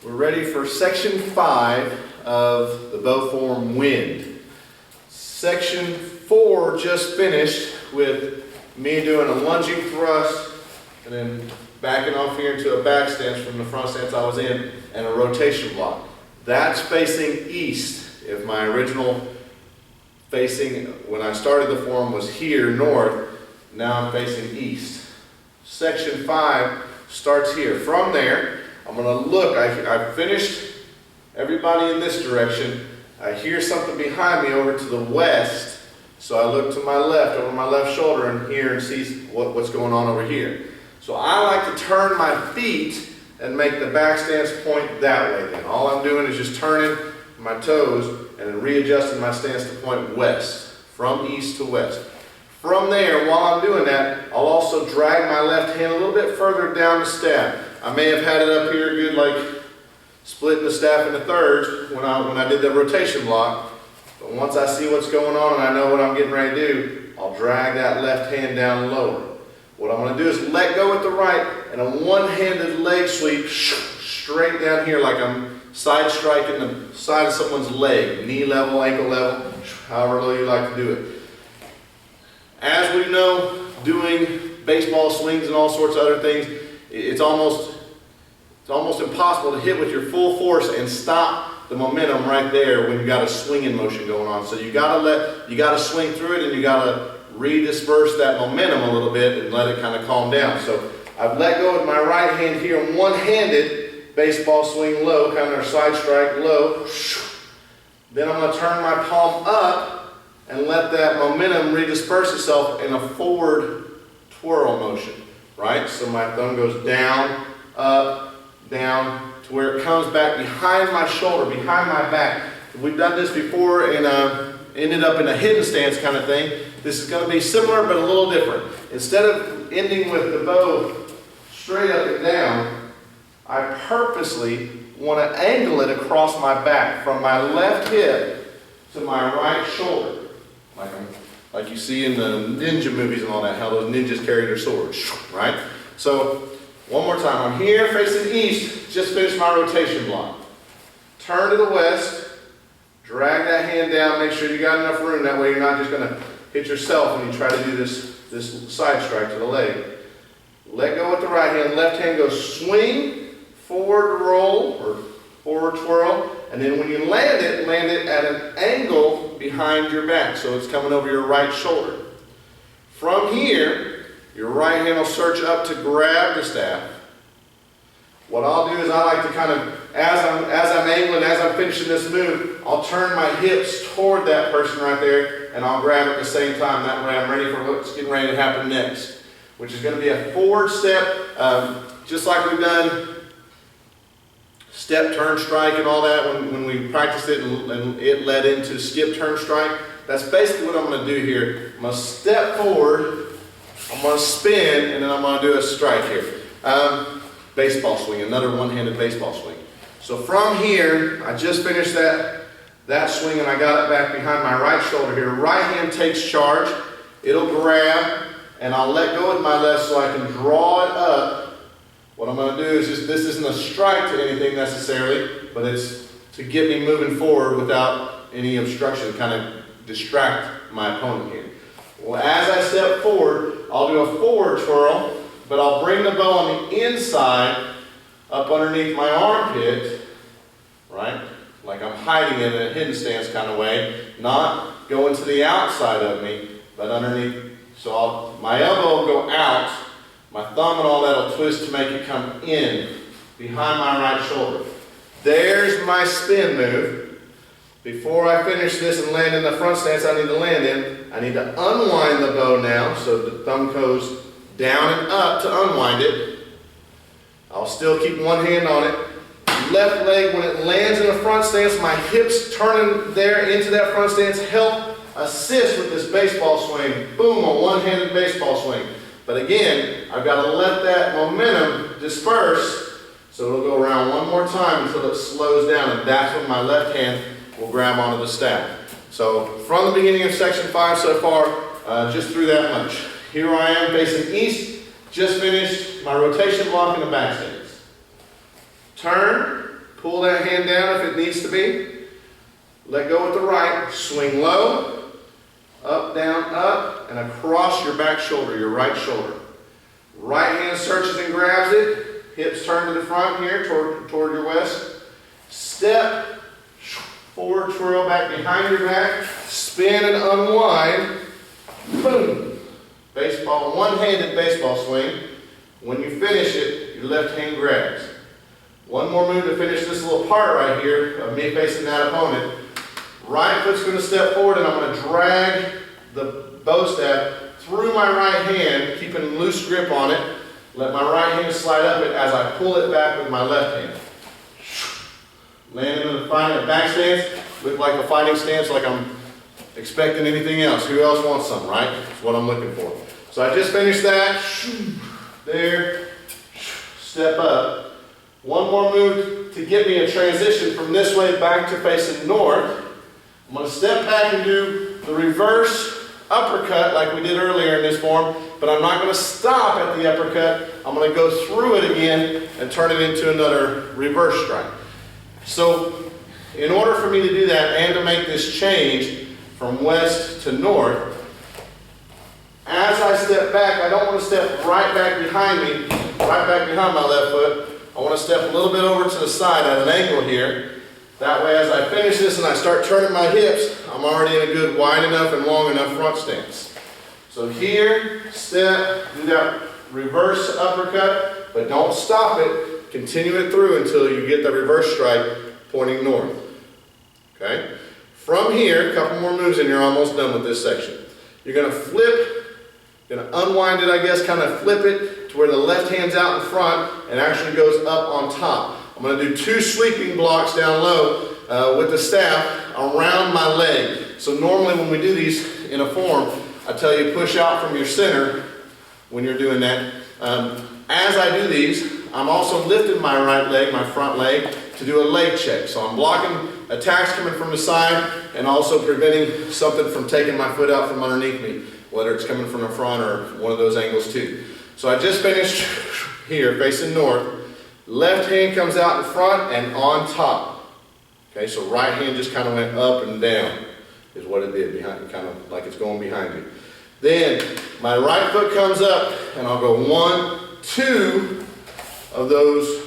We're ready for section 5 of the bow form wind. Section 4 just finished with me doing a lunging thrust and then backing off here into a back stance from the front stance I was in and a rotation block. That's facing east. If my original facing when I started the form was here north, now I'm facing east. Section 5 starts here. From there, I'm going to look. I finished everybody in this direction. I hear something behind me over to the west, so I look to my left, over my left shoulder, and hear and see what's going on over here. So I like to turn my feet and make the back stance point that way then. All I'm doing is just turning my toes and then readjusting my stance to point west, from east to west. From there, while I'm doing that, I'll also drag my left hand a little bit further down the staff. I may have had it up here good, like splitting the staff into thirds when I did the rotation block. But once I see what's going on and I know what I'm getting ready to do, I'll drag that left hand down lower. What I'm going to do is let go with the right and a one-handed leg sweep straight down here like I'm side striking the side of someone's leg, knee level, ankle level, however low you like to do it. As we know, doing baseball swings and all sorts of other things, it's almost impossible to hit with your full force and stop the momentum right there when you got a swinging motion going on. So you gotta swing through it and you gotta redisperse that momentum a little bit and let it kind of calm down. So I've let go with my right hand here, one-handed baseball swing low, kind of side strike low. Then I'm going to turn my palm up and let that momentum redisperse itself in a forward twirl motion, right? So my thumb goes down, up, down, to where it comes back behind my shoulder, behind my back. We've done this before and ended up in a hidden stance kind of thing. This is going to be similar but a little different. Instead of ending with the bow straight up and down, I purposely want to angle it across my back from my left hip to my right shoulder. Like you see in the ninja movies and all that, how those ninjas carry their swords, right? So, one more time. I'm here facing east, just finished my rotation block. Turn to the west, drag that hand down, make sure you got enough room, that way you're not just going to hit yourself when you try to do this side strike to the leg. Let go with the right hand, left hand goes swing, forward roll, or forward twirl, and then when you land it at an angle behind your back, so it's coming over your right shoulder. From here, your right hand will search up to grab the staff. What I'll do is I like to kind of, as I'm angling, as I'm finishing this move, I'll turn my hips toward that person right there, and I'll grab at the same time. That way I'm ready for what's getting ready to happen next, which is going to be a forward step, just like we've done step, turn, strike, and all that when we practiced it and it led into skip, turn, strike. That's basically what I'm going to do here. I'm going to step forward, I'm going to spin, and then I'm going to do a strike here. Baseball swing, another one-handed baseball swing. So from here, I just finished that swing and I got it back behind my right shoulder here. Right hand takes charge, it'll grab, and I'll let go with my left so I can draw it up. What I'm going to do is this isn't a strike to anything necessarily, but it's to get me moving forward without any obstruction, kind of distract my opponent here. Well, as I step forward, I'll do a forward twirl, but I'll bring the bow on the inside up underneath my armpit, right? Like I'm hiding it in a hidden stance kind of way, not going to the outside of me, but underneath. So my elbow will go out. My thumb and all that will twist to make it come in behind my right shoulder. There's my spin move. Before I finish this and land in the front stance I need to land in, I need to unwind the bow now so the thumb goes down and up to unwind it. I'll still keep one hand on it. Left leg, when it lands in the front stance, my hips turning there into that front stance help assist with this baseball swing. Boom, a one-handed baseball swing. But again, I've got to let that momentum disperse, so it'll go around one more time until it slows down, and that's when my left hand will grab onto the staff. So from the beginning of section 5 so far, just through that much. Here I am facing east, just finished my rotation block in the back stance. Turn, Pull that hand down if it needs to be. Let go with the right. Swing low, up, down, up, and across your back shoulder, your right shoulder. Right hand searches and grabs it. Hips turn to the front here toward your west. Step, forward twirl back behind your back. Spin and unwind. Boom. Baseball, one-handed baseball swing. When you finish it, your left hand grabs. One more move to finish this little part right here of me facing that opponent. Right foot's going to step forward and I'm going to drag the bow staff through my right hand, keeping a loose grip on it. Let my right hand slide up it as I pull it back with my left hand. Land into the fighting back stance. Look like a fighting stance, like I'm expecting anything else. Who else wants some, right? That's what I'm looking for. So I just finished that. There. Step up. One more move to give me a transition from this way back to facing north. I'm going to step back and do the reverse uppercut like we did earlier in this form, but I'm not going to stop at the uppercut. I'm going to go through it again and turn it into another reverse strike. So in order for me to do that and to make this change from west to north, as I step back, I don't want to step right back behind me, right back behind my left foot. I want to step a little bit over to the side at an angle here. That way as I finish this and I start turning my hips, I'm already in a good wide enough and long enough front stance. So here, step, do that reverse uppercut, but don't stop it. Continue it through until you get the reverse strike pointing north. Okay? From here, a couple more moves and you're almost done with this section. You're going to flip, going to unwind it, I guess, kind of flip it to where the left hand's out in front and actually goes up on top. I'm going to do 2 sweeping blocks down low with the staff around my leg. So normally when we do these in a form, I tell you push out from your center when you're doing that. As I do these, I'm also lifting my right leg, my front leg, to do a leg check. So I'm blocking attacks coming from the side and also preventing something from taking my foot out from underneath me, whether it's coming from the front or one of those angles too. So I just finished here facing north. Left hand comes out in front and on top. Okay, so right hand just kind of went up and down is what it did, behind, kind of like it's going behind me. Then my right foot comes up and I'll go 1, 2 of those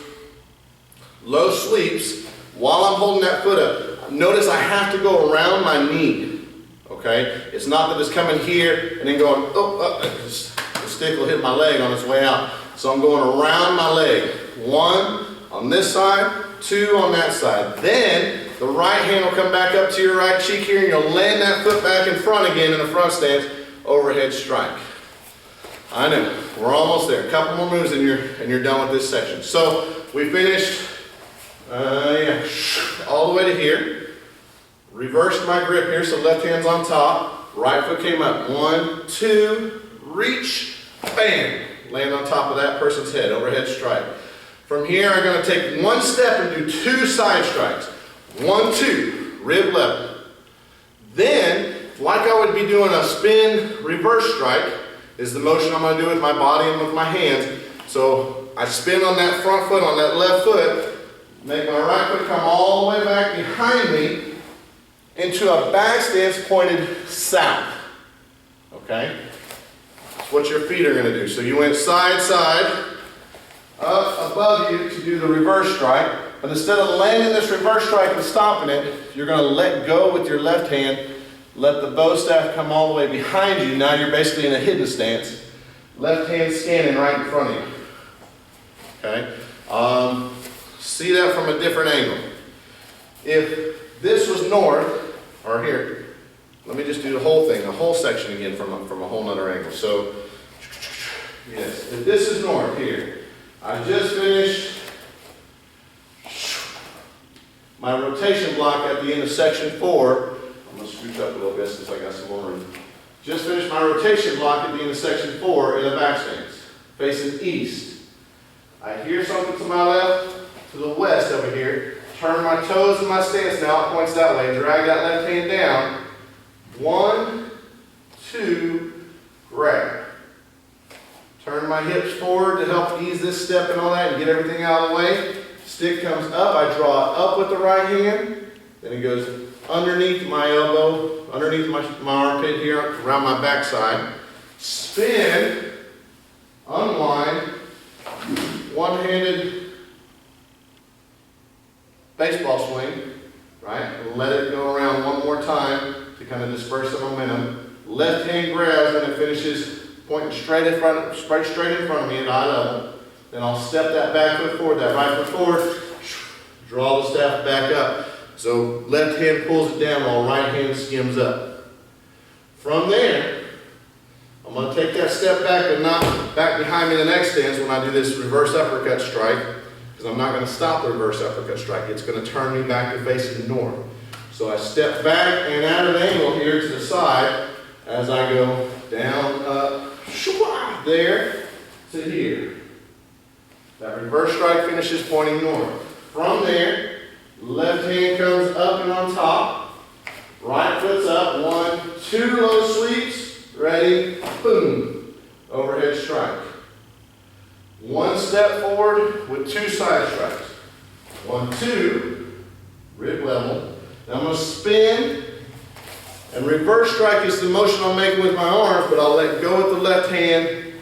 low sweeps while I'm holding that foot up. Notice I have to go around my knee. Okay, it's not that it's coming here and then going, the stick will hit my leg on its way out. So I'm going around my leg. 1 on this side, 2 on that side. Then the right hand will come back up to your right cheek here and you'll land that foot back in front again in a front stance, overhead strike. I know, we're almost there. A couple more moves and you're done with this section. So we finished all the way to here. Reversed my grip here, so left hand's on top. Right foot came up. 1, 2, reach, bam. Land on top of that person's head, overhead strike. From here, I'm going to take 1 step and do 2 side strikes. 1, 2, rib level. Then, like I would be doing a spin reverse strike, is the motion I'm going to do with my body and with my hands. So I spin on that front foot, on that left foot, make my right foot come all the way back behind me into a back stance pointed south. Okay? That's what your feet are going to do. So you went side, side, up above you to do the reverse strike. But instead of landing this reverse strike and stopping it, you're going to let go with your left hand. Let the bow staff come all the way behind you. Now you're basically in a hidden stance. Left hand scanning right in front of you. Okay? See that from a different angle. If this was north, or here, let me just do the whole thing, the whole section again from a whole nother angle. So, yes, if this is north here, I just finished my rotation block at the end of section 4. I'm going to scooch up a little bit since I got some more room. Just finished my rotation block at the end of section 4 in a back stance, facing east. I hear something to my left, to the west over here. Turn my toes in my stance now, it points that way. Drag that left hand down. 1, 2, grab. Turn my hips forward to help ease this step and all that and get everything out of the way. Stick comes up, I draw it up with the right hand, then it goes underneath my elbow, underneath my armpit here, around my backside. Spin, unwind, one-handed baseball swing, right? And let it go around one more time to kind of disperse the momentum. Left hand grabs and it finishes pointing straight in front of me at eye level. Then I'll step that back foot forward, that right foot forward, draw the staff back up. So left hand pulls it down while right hand skims up. From there, I'm going to take that step back but not back behind me the next stance when I do this reverse uppercut strike, because I'm not going to stop the reverse uppercut strike. It's going to turn me back to facing north. So I step back and at an angle here to the side as I go down, up, there to here. That reverse strike finishes pointing north. From there, left hand comes up and on top. Right foot's up. 1, 2 low sweeps. Ready? Boom. Overhead strike. One step forward with 2 side strikes. 1, 2. Rib level. Now I'm going to spin. And reverse strike is the motion I'm making with my arms, but I'll let go with the left hand.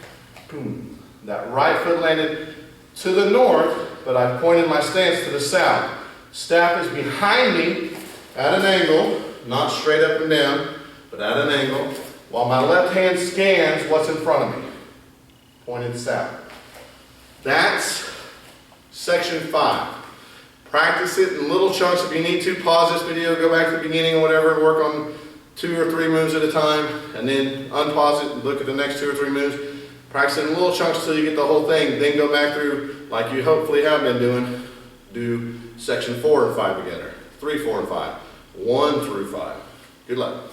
Boom. That right foot landed to the north, but I've pointed my stance to the south. Staff is behind me at an angle, not straight up and down, but at an angle, while my left hand scans what's in front of me, pointed south. That's section 5. Practice it in little chunks. If you need to, pause this video, go back to the beginning or whatever, and work on 2 or 3 moves at a time, and then unpause it and look at the next 2 or 3 moves. Practice it in little chunks until you get the whole thing. Then go back through, like you hopefully have been doing, do section 4 and 5 together. 3, 4, and 5. 1 through 5. Good luck.